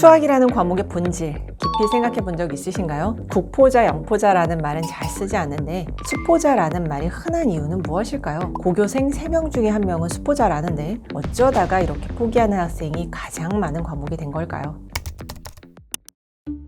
수학이라는 과목의 본질 깊이 생각해 본 적 있으신가요? 국포자, 영포자라는 말은 잘 쓰지 않는데 수포자라는 말이 흔한 이유는 무엇일까요? 고교생 3명 중에 1명은 수포자라는데 어쩌다가 이렇게 포기하는 학생이 가장 많은 과목이 된 걸까요?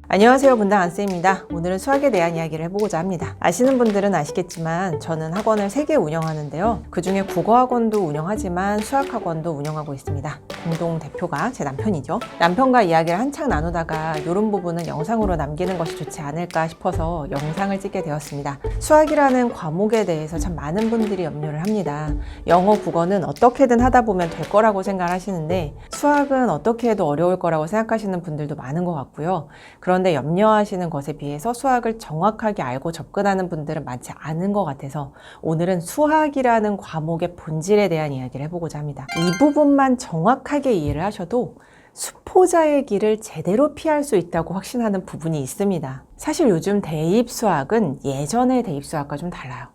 안녕하세요, 분당 안쌤입니다. 오늘은 수학에 대한 이야기를 해보고자 합니다. 아시는 분들은 아시겠지만 저는 학원을 3개 운영하는데요. 그 중에 국어학원도 운영하지만 수학학원도 운영하고 있습니다. 공동 대표가 제 남편이죠. 남편과 이야기를 한창 나누다가 이런 부분은 영상으로 남기는 것이 좋지 않을까 싶어서 영상을 찍게 되었습니다. 수학이라는 과목에 대해서 참 많은 분들이 염려를 합니다. 영어, 국어는 어떻게든 하다 보면 될 거라고 생각하시는데 수학은 어떻게 해도 어려울 거라고 생각하시는 분들도 많은 것 같고요. 그런데 염려하시는 것에 비해서 수학을 정확하게 알고 접근하는 분들은 많지 않은 것 같아서 오늘은 수학이라는 과목의 본질에 대한 이야기를 해보고자 합니다. 이 부분만 정확하게 이해를 하셔도 수포자의 길을 제대로 피할 수 있다고 확신하는 부분이 있습니다. 사실 요즘 대입 수학은 예전의 대입 수학과 좀 달라요.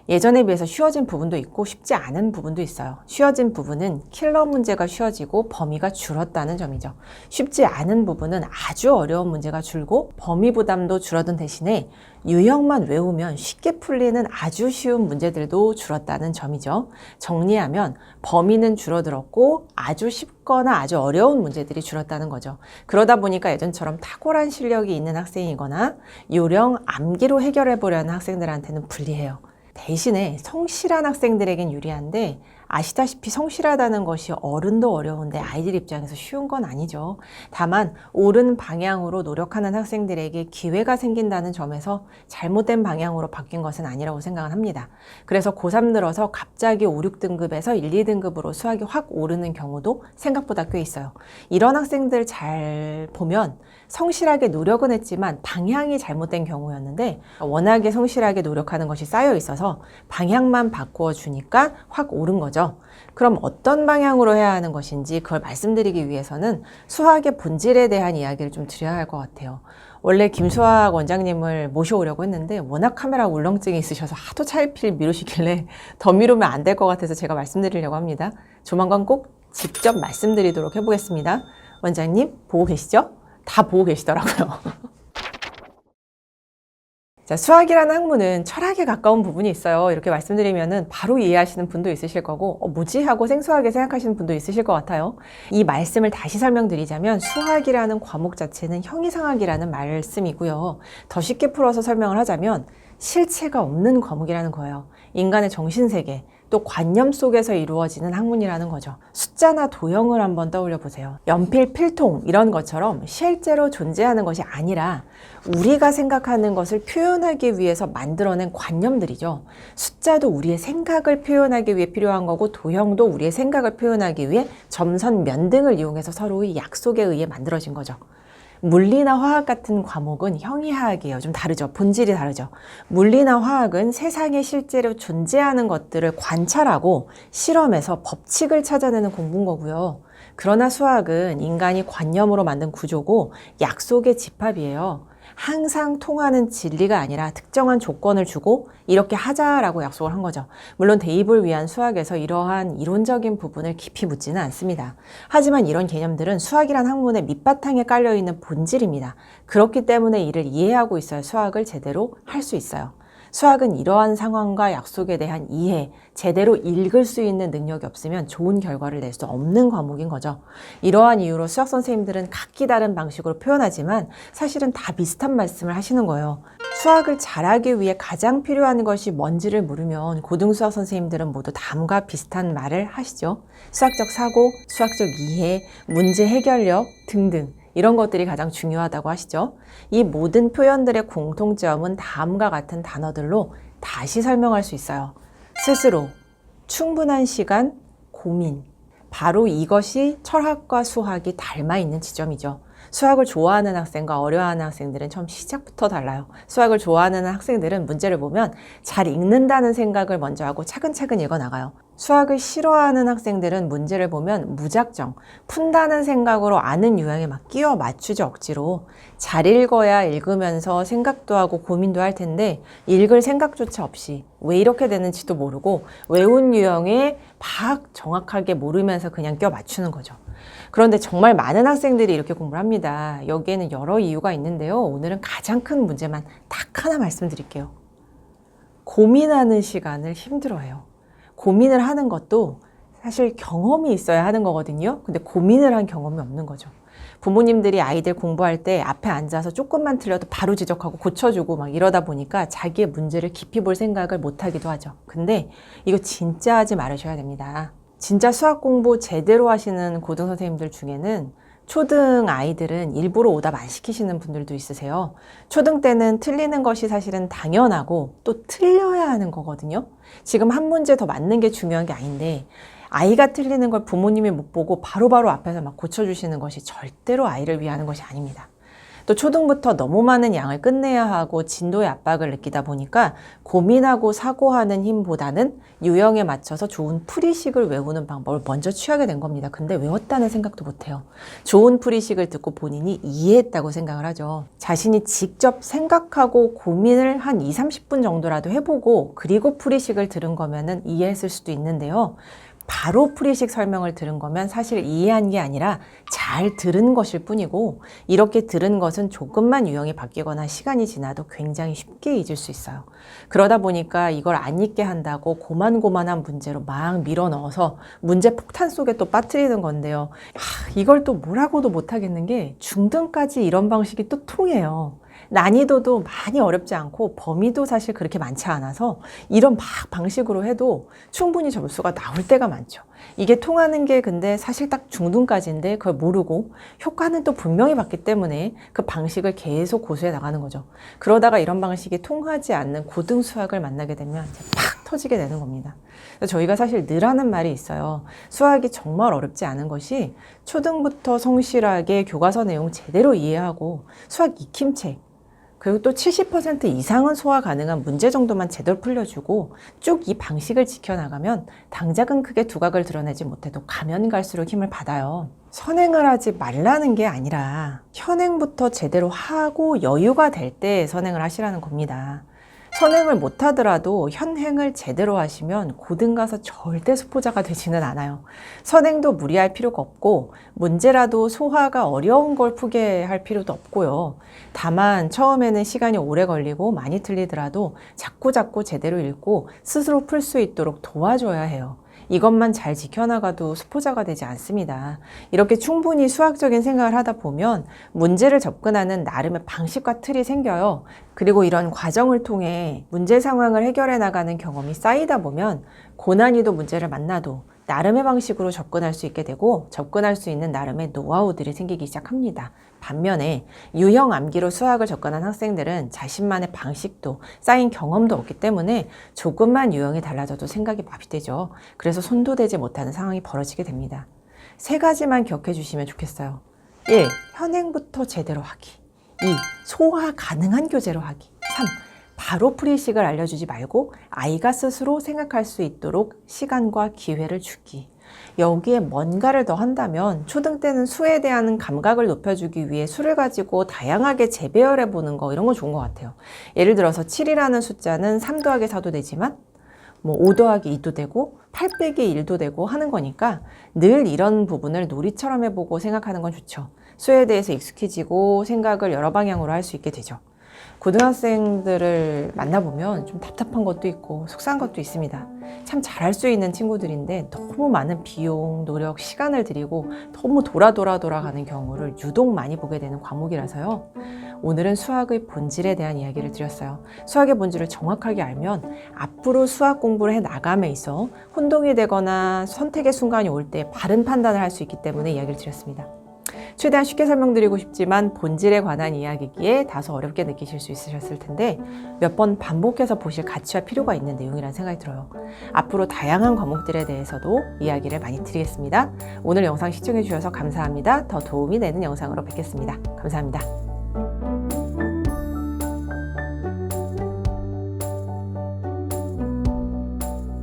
예전에 비해서 쉬워진 부분도 있고 쉽지 않은 부분도 있어요. 쉬워진 부분은 킬러 문제가 쉬워지고 범위가 줄었다는 점이죠. 쉽지 않은 부분은 아주 어려운 문제가 줄고 범위 부담도 줄어든 대신에 유형만 외우면 쉽게 풀리는 아주 쉬운 문제들도 줄었다는 점이죠. 정리하면 범위는 줄어들었고 아주 쉽거나 아주 어려운 문제들이 줄었다는 거죠. 그러다 보니까 예전처럼 탁월한 실력이 있는 학생이거나 요령 암기로 해결해 보려는 학생들한테는 불리해요. 대신에 성실한 학생들에겐 유리한데 아시다시피 성실하다는 것이 어른도 어려운데 아이들 입장에서 쉬운 건 아니죠. 다만 옳은 방향으로 노력하는 학생들에게 기회가 생긴다는 점에서 잘못된 방향으로 바뀐 것은 아니라고 생각을 합니다. 그래서 고3 들어서 갑자기 5, 6등급에서 1, 2등급으로 수학이 확 오르는 경우도 생각보다 꽤 있어요. 이런 학생들 잘 보면 성실하게 노력은 했지만 방향이 잘못된 경우였는데 워낙에 성실하게 노력하는 것이 쌓여 있어서 방향만 바꾸어 주니까 확 오른 거죠. 그럼 어떤 방향으로 해야 하는 것인지 그걸 말씀드리기 위해서는 수학의 본질에 대한 이야기를 좀 드려야 할 것 같아요. 원래 김수학 원장님을 모셔오려고 했는데 워낙 카메라 울렁증이 있으셔서 하도 차일피일 미루시길래 더 미루면 안 될 것 같아서 제가 말씀드리려고 합니다. 조만간 꼭 직접 말씀드리도록 해보겠습니다. 원장님 보고 계시죠? 다 보고 계시더라고요. 자, 수학이라는 학문은 철학에 가까운 부분이 있어요. 이렇게 말씀드리면은 바로 이해하시는 분도 있으실 거고 뭐지? 하고 생소하게 생각하시는 분도 있으실 것 같아요. 이 말씀을 다시 설명드리자면 수학이라는 과목 자체는 형이상학이라는 말씀이고요. 더 쉽게 풀어서 설명을 하자면 실체가 없는 과목이라는 거예요. 인간의 정신세계, 또 관념 속에서 이루어지는 학문이라는 거죠. 숫자나 도형을 한번 떠올려 보세요. 연필, 필통 이런 것처럼 실제로 존재하는 것이 아니라 우리가 생각하는 것을 표현하기 위해서 만들어낸 관념들이죠. 숫자도 우리의 생각을 표현하기 위해 필요한 거고 도형도 우리의 생각을 표현하기 위해 점선, 면 등을 이용해서 서로의 약속에 의해 만들어진 거죠. 물리나 화학 같은 과목은 형이하학이에요. 좀 다르죠. 본질이 다르죠. 물리나 화학은 세상에 실제로 존재하는 것들을 관찰하고 실험해서 법칙을 찾아내는 공부인 거고요. 그러나 수학은 인간이 관념으로 만든 구조고 약속의 집합이에요. 항상 통하는 진리가 아니라 특정한 조건을 주고 이렇게 하자라고 약속을 한 거죠. 물론 대입을 위한 수학에서 이러한 이론적인 부분을 깊이 묻지는 않습니다. 하지만 이런 개념들은 수학이란 학문의 밑바탕에 깔려있는 본질입니다. 그렇기 때문에 이를 이해하고 있어야 수학을 제대로 할 수 있어요. 수학은 이러한 상황과 약속에 대한 이해, 제대로 읽을 수 있는 능력이 없으면 좋은 결과를 낼 수 없는 과목인 거죠. 이러한 이유로 수학 선생님들은 각기 다른 방식으로 표현하지만 사실은 다 비슷한 말씀을 하시는 거예요. 수학을 잘하기 위해 가장 필요한 것이 뭔지를 물으면 고등수학 선생님들은 모두 다음과 비슷한 말을 하시죠. 수학적 사고, 수학적 이해, 문제 해결력 등등. 이런 것들이 가장 중요하다고 하시죠. 이 모든 표현들의 공통점은 다음과 같은 단어들로 다시 설명할 수 있어요. 스스로, 충분한 시간, 고민. 바로 이것이 철학과 수학이 닮아 있는 지점이죠. 수학을 좋아하는 학생과 어려워하는 학생들은 처음 시작부터 달라요. 수학을 좋아하는 학생들은 문제를 보면 잘 읽는다는 생각을 먼저 하고 차근차근 읽어나가요. 수학을 싫어하는 학생들은 문제를 보면 무작정 푼다는 생각으로 아는 유형에 막 끼워 맞추죠, 억지로. 잘 읽어야 읽으면서 생각도 하고 고민도 할 텐데 읽을 생각조차 없이 왜 이렇게 되는지도 모르고 외운 유형에 막 정확하게 모르면서 그냥 끼워 맞추는 거죠. 그런데 정말 많은 학생들이 이렇게 공부를 합니다. 여기에는 여러 이유가 있는데요. 오늘은 가장 큰 문제만 딱 하나 말씀드릴게요. 고민하는 시간을 힘들어해요. 고민을 하는 것도 사실 경험이 있어야 하는 거거든요. 근데 고민을 한 경험이 없는 거죠. 부모님들이 아이들 공부할 때 앞에 앉아서 조금만 틀려도 바로 지적하고 고쳐주고 막 이러다 보니까 자기의 문제를 깊이 볼 생각을 못 하기도 하죠. 근데 이거 진짜 하지 말으셔야 됩니다. 진짜 수학 공부 제대로 하시는 고등 선생님들 중에는 초등 아이들은 일부러 오답 안 시키시는 분들도 있으세요. 초등 때는 틀리는 것이 사실은 당연하고 또 틀려야 하는 거거든요. 지금 한 문제 더 맞는 게 중요한 게 아닌데 아이가 틀리는 걸 부모님이 못 보고 바로바로 앞에서 막 고쳐주시는 것이 절대로 아이를 위하는 것이 아닙니다. 또 초등부터 너무 많은 양을 끝내야 하고 진도의 압박을 느끼다 보니까 고민하고 사고하는 힘보다는 유형에 맞춰서 좋은 풀이식을 외우는 방법을 먼저 취하게 된 겁니다. 근데 외웠다는 생각도 못해요. 좋은 풀이식을 듣고 본인이 이해했다고 생각을 하죠. 자신이 직접 생각하고 고민을 한 20-30분 정도라도 해보고 그리고 풀이식을 들은 거면은 이해했을 수도 있는데요. 바로 풀이식 설명을 들은 거면 사실 이해한 게 아니라 잘 들은 것일 뿐이고 이렇게 들은 것은 조금만 유형이 바뀌거나 시간이 지나도 굉장히 쉽게 잊을 수 있어요. 그러다 보니까 이걸 안 잊게 한다고 고만고만한 문제로 막 밀어 넣어서 문제 폭탄 속에 또 빠뜨리는 건데요. 이걸 또 뭐라고도 못하겠는 게 중등까지 이런 방식이 또 통해요. 난이도도 많이 어렵지 않고 범위도 사실 그렇게 많지 않아서 이런 막 방식으로 해도 충분히 점수가 나올 때가 많죠. 이게 통하는 게 근데 사실 딱 중등까지인데 그걸 모르고 효과는 또 분명히 봤기 때문에 그 방식을 계속 고수해 나가는 거죠. 그러다가 이런 방식이 통하지 않는 고등 수학을 만나게 되면 이제 팍 터지게 되는 겁니다. 그래서 저희가 사실 늘 하는 말이 있어요. 수학이 정말 어렵지 않은 것이 초등부터 성실하게 교과서 내용 제대로 이해하고 수학 익힘책 그리고 또 70% 이상은 소화 가능한 문제 정도만 제대로 풀려주고 쭉 이 방식을 지켜나가면 당장은 크게 두각을 드러내지 못해도 가면 갈수록 힘을 받아요. 선행을 하지 말라는 게 아니라 현행부터 제대로 하고 여유가 될 때 선행을 하시라는 겁니다. 선행을 못하더라도 현행을 제대로 하시면 고등 가서 절대 수포자가 되지는 않아요. 선행도 무리할 필요가 없고 문제라도 소화가 어려운 걸 푸게 할 필요도 없고요. 다만 처음에는 시간이 오래 걸리고 많이 틀리더라도 자꾸자꾸 제대로 읽고 스스로 풀 수 있도록 도와줘야 해요. 이것만 잘 지켜나가도 수포자가 되지 않습니다. 이렇게 충분히 수학적인 생각을 하다 보면 문제를 접근하는 나름의 방식과 틀이 생겨요. 그리고 이런 과정을 통해 문제 상황을 해결해 나가는 경험이 쌓이다 보면 고난이도 문제를 만나도 나름의 방식으로 접근할 수 있게 되고 접근할 수 있는 나름의 노하우들이 생기기 시작합니다. 반면에 유형 암기로 수학을 접근한 학생들은 자신만의 방식도 쌓인 경험도 없기 때문에 조금만 유형이 달라져도 생각이 마비되죠. 그래서 손도 대지 못하는 상황이 벌어지게 됩니다. 3가지만 기억해 주시면 좋겠어요. 1. 현행부터 제대로 하기. 2. 소화 가능한 교재로 하기. 3. 바로 풀이식을 알려주지 말고 아이가 스스로 생각할 수 있도록 시간과 기회를 주기. 여기에 뭔가를 더 한다면 초등 때는 수에 대한 감각을 높여주기 위해 수를 가지고 다양하게 재배열해 보는 거 이런 거 좋은 것 같아요. 예를 들어서 7이라는 숫자는 3 더하기 4도 되지만 5 더하기 2도 되고 8 빼기 1도 되고 하는 거니까 늘 이런 부분을 놀이처럼 해보고 생각하는 건 좋죠. 수에 대해서 익숙해지고 생각을 여러 방향으로 할 수 있게 되죠. 고등학생들을 만나보면 좀 답답한 것도 있고 속상한 것도 있습니다. 참 잘할 수 있는 친구들인데 너무 많은 비용, 노력, 시간을 들이고 너무 돌아가는 경우를 유독 많이 보게 되는 과목이라서요. 오늘은 수학의 본질에 대한 이야기를 드렸어요. 수학의 본질을 정확하게 알면 앞으로 수학 공부를 해 나감에 있어 혼동이 되거나 선택의 순간이 올 때 바른 판단을 할 수 있기 때문에 이야기를 드렸습니다. 최대한 쉽게 설명드리고 싶지만 본질에 관한 이야기기에 다소 어렵게 느끼실 수 있으셨을 텐데 몇 번 반복해서 보실 가치와 필요가 있는 내용이라는 생각이 들어요. 앞으로 다양한 과목들에 대해서도 이야기를 많이 드리겠습니다. 오늘 영상 시청해 주셔서 감사합니다. 더 도움이 되는 영상으로 뵙겠습니다. 감사합니다.